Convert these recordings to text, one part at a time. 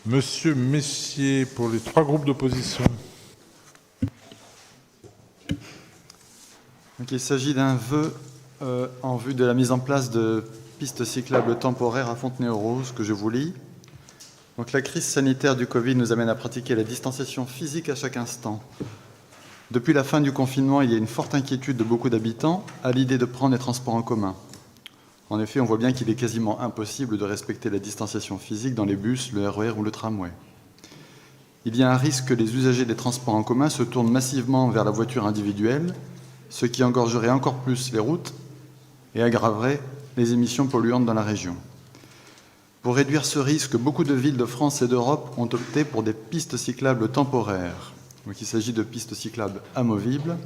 Monsieur Messier, pour les 3 groupes d'opposition. Donc, il s'agit d'un vœu en vue de la mise en place de pistes cyclables temporaires à Fontenay-aux-Roses, que je vous lis. Donc, la crise sanitaire du Covid nous amène à pratiquer la distanciation physique à chaque instant. Depuis la fin du confinement, il y a une forte inquiétude de beaucoup d'habitants à l'idée de prendre les transports en commun. En effet, on voit bien qu'il est quasiment impossible de respecter la distanciation physique dans les bus, le RER ou le tramway. Il y a un risque que les usagers des transports en commun se tournent massivement vers la voiture individuelle, ce qui engorgerait encore plus les routes et aggraverait les émissions polluantes dans la région. Pour réduire ce risque, beaucoup de villes de France et d'Europe ont opté pour des pistes cyclables temporaires. Donc, il s'agit de pistes cyclables amovibles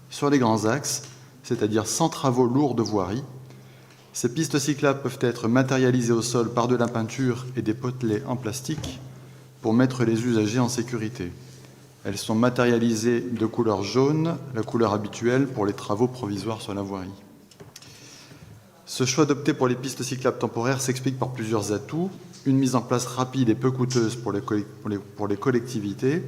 sur les grands axes, c'est-à-dire sans travaux lourds de voirie. Ces pistes cyclables peuvent être matérialisées au sol par de la peinture et des potelets en plastique pour mettre les usagers en sécurité. Elles sont matérialisées de couleur jaune, la couleur habituelle pour les travaux provisoires sur la voirie. Ce choix d'opter pour les pistes cyclables temporaires s'explique par plusieurs atouts. Une mise en place rapide et peu coûteuse pour les collectivités,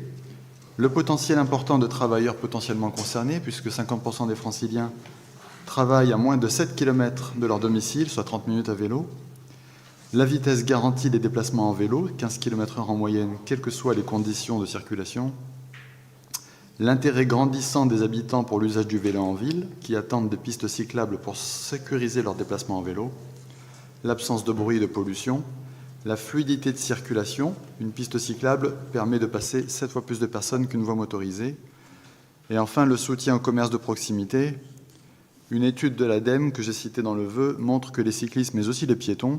le potentiel important de travailleurs potentiellement concernés, puisque 50% des franciliens travaillent à moins de 7 km de leur domicile, soit 30 minutes à vélo, la vitesse garantie des déplacements en vélo, 15 km/h en moyenne, quelles que soient les conditions de circulation, l'intérêt grandissant des habitants pour l'usage du vélo en ville, qui attendent des pistes cyclables pour sécuriser leurs déplacements en vélo, l'absence de bruit et de pollution, la fluidité de circulation. Une piste cyclable permet de passer 7 fois plus de personnes qu'une voie motorisée. Et enfin, le soutien au commerce de proximité. Une étude de l'ADEME que j'ai citée dans le vœu montre que les cyclistes, mais aussi les piétons,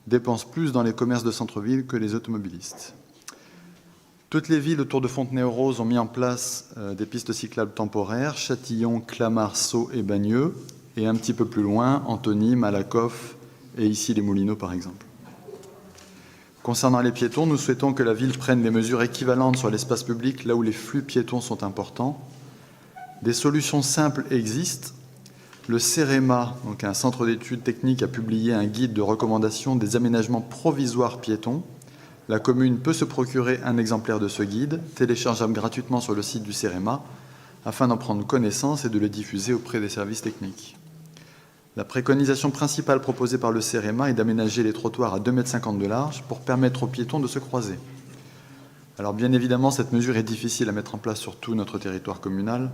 dépensent plus dans les commerces de centre-ville que les automobilistes. Toutes les villes autour de Fontenay-aux-Roses ont mis en place des pistes cyclables temporaires, Châtillon, Clamart, Sceaux et Bagneux, et un petit peu plus loin, Antony, Malakoff et ici les Moulineaux par exemple. Concernant les piétons, nous souhaitons que la ville prenne des mesures équivalentes sur l'espace public là où les flux piétons sont importants. Des solutions simples existent. Le CEREMA, donc un centre d'études techniques, a publié un guide de recommandation des aménagements provisoires piétons. La commune peut se procurer un exemplaire de ce guide, téléchargeable gratuitement sur le site du CEREMA, afin d'en prendre connaissance et de le diffuser auprès des services techniques. La préconisation principale proposée par le CEREMA est d'aménager les trottoirs à 2,50 m de large pour permettre aux piétons de se croiser. Alors bien évidemment, cette mesure est difficile à mettre en place sur tout notre territoire communal,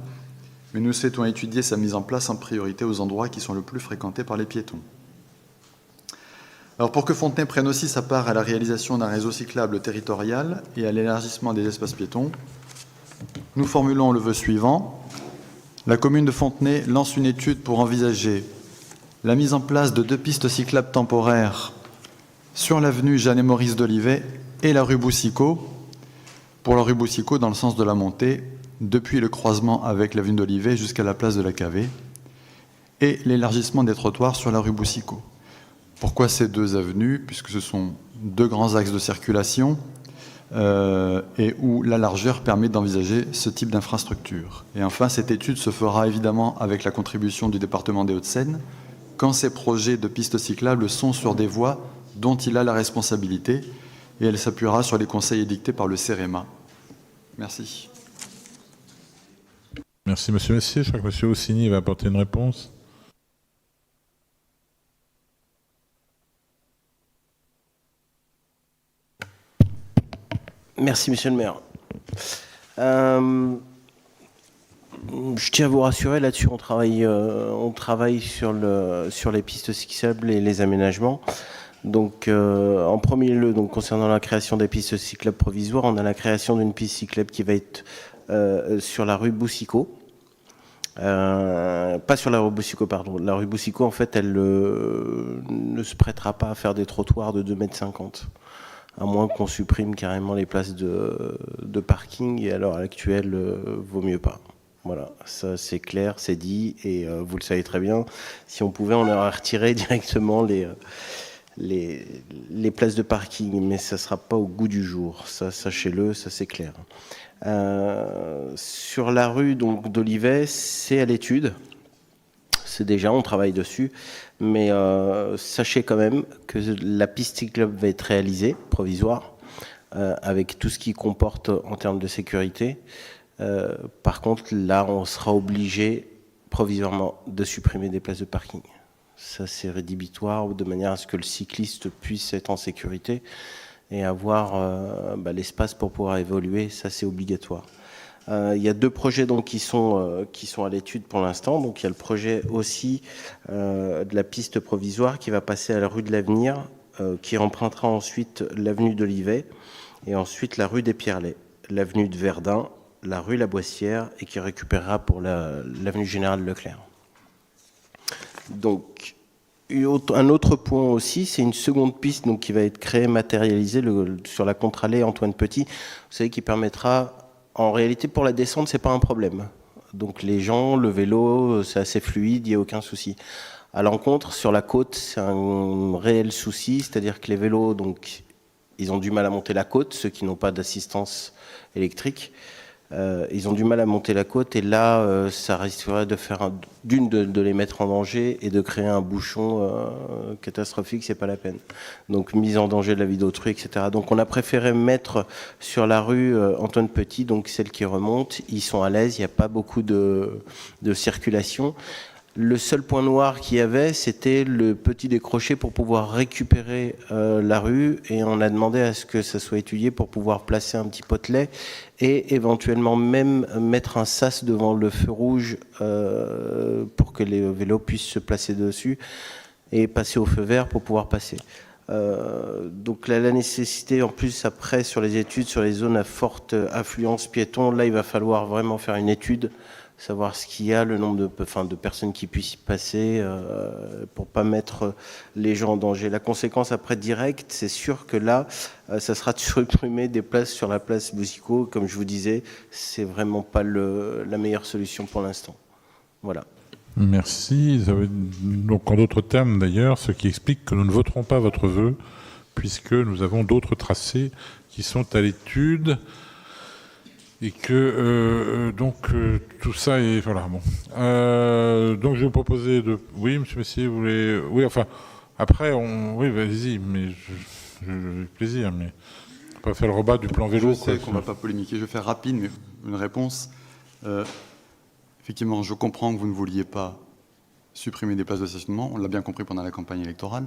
mais nous souhaitons étudier sa mise en place en priorité aux endroits qui sont le plus fréquentés par les piétons. Alors pour que Fontenay prenne aussi sa part à la réalisation d'un réseau cyclable territorial et à l'élargissement des espaces piétons, nous formulons le vœu suivant. La commune de Fontenay lance une étude pour envisager la mise en place de 2 pistes cyclables temporaires sur l'avenue Jeanne-et-Maurice d'Olivet et la rue Boussicot, pour la rue Boussicot dans le sens de la montée, depuis le croisement avec l'avenue d'Olivet jusqu'à la place de la Cavée, et l'élargissement des trottoirs sur la rue Boussicot. Pourquoi ces 2 avenues? Puisque ce sont 2 grands axes de circulation et où la largeur permet d'envisager ce type d'infrastructure. Et enfin, cette étude se fera évidemment avec la contribution du département des Hauts-de-Seine, quand ces projets de pistes cyclables sont sur des voies dont il a la responsabilité, et elle s'appuiera sur les conseils édictés par le CEREMA. Merci. Merci, monsieur Messier. Je crois que monsieur Haussini va apporter une réponse. Merci, monsieur le maire. Je tiens à vous rassurer là-dessus, on travaille sur les pistes cyclables et les aménagements. Donc, en premier lieu, donc, concernant la création des pistes cyclables provisoires, on a la création d'une piste cyclable qui va être sur la rue Boussicot. Pas sur la rue Boussicot, pardon. La rue Boussicot, en fait, elle ne se prêtera pas à faire des trottoirs de 2,50 m, à moins qu'on supprime carrément les places de parking, et à l'heure actuelle, vaut mieux pas. Voilà, ça c'est clair, c'est dit, et vous le savez très bien, si on pouvait, on aurait retiré directement les places de parking, mais ça ne sera pas au goût du jour, ça sachez-le, ça c'est clair. Sur la rue donc d'Olivet, c'est à l'étude, c'est déjà, on travaille dessus, mais sachez quand même que la piste cyclable va être réalisée, provisoire, avec tout ce qu'il comporte en termes de sécurité. Par contre, là, on sera obligé provisoirement de supprimer des places de parking. Ça, c'est rédhibitoire, de manière à ce que le cycliste puisse être en sécurité et avoir l'espace pour pouvoir évoluer. Ça, c'est obligatoire. Il y a 2 projets donc, qui sont à l'étude pour l'instant. Donc, il y a le projet aussi de la piste provisoire qui va passer à la rue de l'Avenir, qui empruntera ensuite l'avenue d'Olivet et ensuite la rue des Pierrelets, l'avenue de Verdun, la rue La Boissière et qui récupérera pour l'avenue Général Leclerc. Donc, un autre point aussi, c'est une seconde piste donc, qui va être créée, matérialisée sur la contre-allée Antoine Petit, vous savez, qui permettra, en réalité pour la descente, c'est pas un problème. Donc les gens, le vélo, c'est assez fluide, il n'y a aucun souci. À l'encontre, sur la côte, c'est un réel souci, c'est-à-dire que les vélos, donc, ils ont du mal à monter la côte, ceux qui n'ont pas d'assistance électrique. Ils ont du mal à monter la côte et là, ça risquerait de faire de les mettre en danger et de créer un bouchon catastrophique, c'est pas la peine. Donc mise en danger de la vie d'autrui, etc. Donc on a préféré mettre sur la rue Antoine Petit, donc celle qui remonte. Ils sont à l'aise, il n'y a pas beaucoup de circulation. Le seul point noir qu'il y avait, c'était le petit décroché pour pouvoir récupérer la rue et on a demandé à ce que ça soit étudié pour pouvoir placer un petit potelet et éventuellement même mettre un sas devant le feu rouge pour que les vélos puissent se placer dessus et passer au feu vert pour pouvoir passer. Donc la nécessité en plus après sur les études sur les zones à forte affluence piéton, là il va falloir vraiment faire une étude, savoir ce qu'il y a, le nombre de personnes qui puissent y passer pour pas mettre les gens en danger. La conséquence après directe, c'est sûr que là, ça sera de supprimer des places sur la place Boucicaut. Comme je vous disais, c'est vraiment pas la meilleure solution pour l'instant. Voilà. Merci. Donc en d'autres termes d'ailleurs, ce qui explique que nous ne voterons pas votre vœu, puisque nous avons d'autres tracés qui sont à l'étude. Et que tout ça est voilà bon. Donc je vais vous proposer de oui Monsieur Messier, vous voulez oui enfin après oui vas-y mais j'ai plaisir mais on va pas faire le rebat du plan vélo. Je sais qu'on va pas polémiquer, je vais faire rapide mais une réponse. Effectivement, je comprends que vous ne vouliez pas supprimer des places de stationnement. On l'a bien compris pendant la campagne électorale.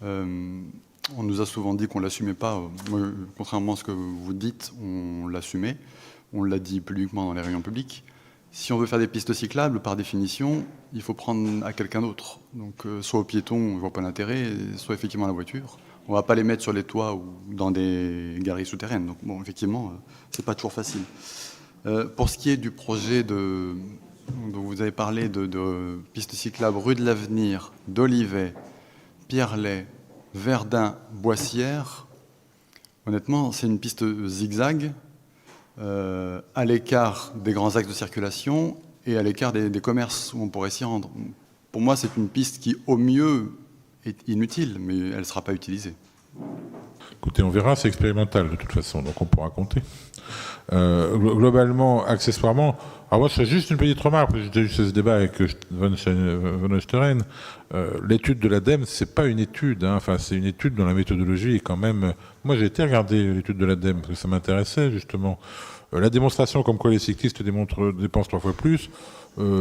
On nous a souvent dit qu'on l'assumait pas. Moi, contrairement à ce que vous dites, on l'assumait. On l'a dit publiquement dans les réunions publiques. Si on veut faire des pistes cyclables, par définition, il faut prendre à quelqu'un d'autre. Donc, soit aux piétons, on ne voit pas l'intérêt, soit effectivement à la voiture. On ne va pas les mettre sur les toits ou dans des galeries souterraines. Donc, bon, effectivement, c'est pas toujours facile. Pour ce qui est du projet dont vous avez parlé de pistes cyclables rue de l'Avenir, d'Olivet, Pierrelet, Verdun, Boissière, honnêtement, c'est une piste zigzag, à l'écart des grands axes de circulation et à l'écart des commerces où on pourrait s'y rendre. Pour moi, c'est une piste qui, au mieux, est inutile, mais elle ne sera pas utilisée. Écoutez, on verra, c'est expérimental de toute façon, donc on pourra compter. Globalement, accessoirement, alors moi je fais juste une petite remarque, parce que j'ai eu ce débat avec Von Oesteren. L'étude de l'ADEME, c'est pas une étude, hein. Enfin c'est une étude dont la méthodologie est quand même... Moi j'ai été regarder l'étude de l'ADEME, parce que ça m'intéressait justement. La démonstration comme quoi les cyclistes dépensent 3 fois plus,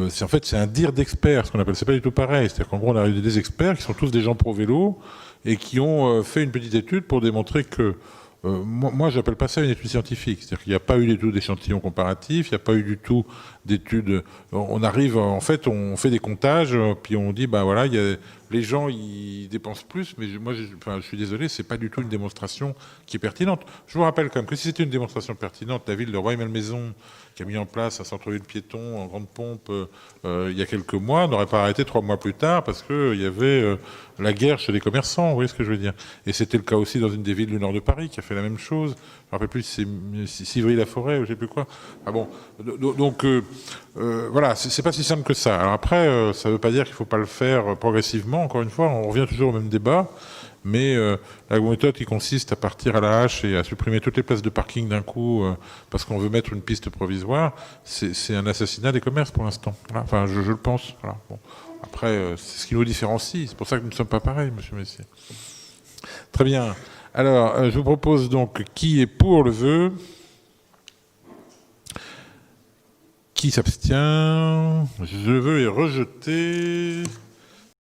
c'est un dire d'experts, ce qu'on appelle, c'est pas du tout pareil. C'est-à-dire qu'en gros on a eu des experts qui sont tous des gens pro-vélo, et qui ont fait une petite étude pour démontrer que moi, j'appelle pas ça une étude scientifique. C'est-à-dire qu'il n'y a pas eu du tout d'échantillons comparatifs, il n'y a pas eu du tout d'études. On arrive, en fait, on fait des comptages, puis on dit, bah voilà, les gens, ils dépensent plus, mais moi, je suis désolé, c'est pas du tout une démonstration qui est pertinente. Je vous rappelle quand même que si c'était une démonstration pertinente, la ville de Rueil-Malmaison, qui a mis en place un centre-ville piéton en grande pompe il y a quelques mois, n'aurait pas arrêté 3 mois plus tard parce qu'il y avait la guerre chez les commerçants, vous voyez ce que je veux dire. Et c'était le cas aussi dans une des villes du nord de Paris qui a fait la même chose. Je ne me rappelle plus si c'est Civry-la-Forêt ou je ne sais plus quoi. Ah bon, donc voilà, c'est pas si simple que ça. Alors après, ça ne veut pas dire qu'il ne faut pas le faire progressivement. Encore une fois, on revient toujours au même débat. Mais la méthode qui consiste à partir à la hache et à supprimer toutes les places de parking d'un coup parce qu'on veut mettre une piste provisoire, c'est un assassinat des commerces pour l'instant. Voilà. Enfin, je le pense. Voilà. Bon. Après, c'est ce qui nous différencie. C'est pour ça que nous ne sommes pas pareils, monsieur Messier. Très bien. Alors, je vous propose donc qui est pour le vœu, qui s'abstient. Le vœu est rejeté.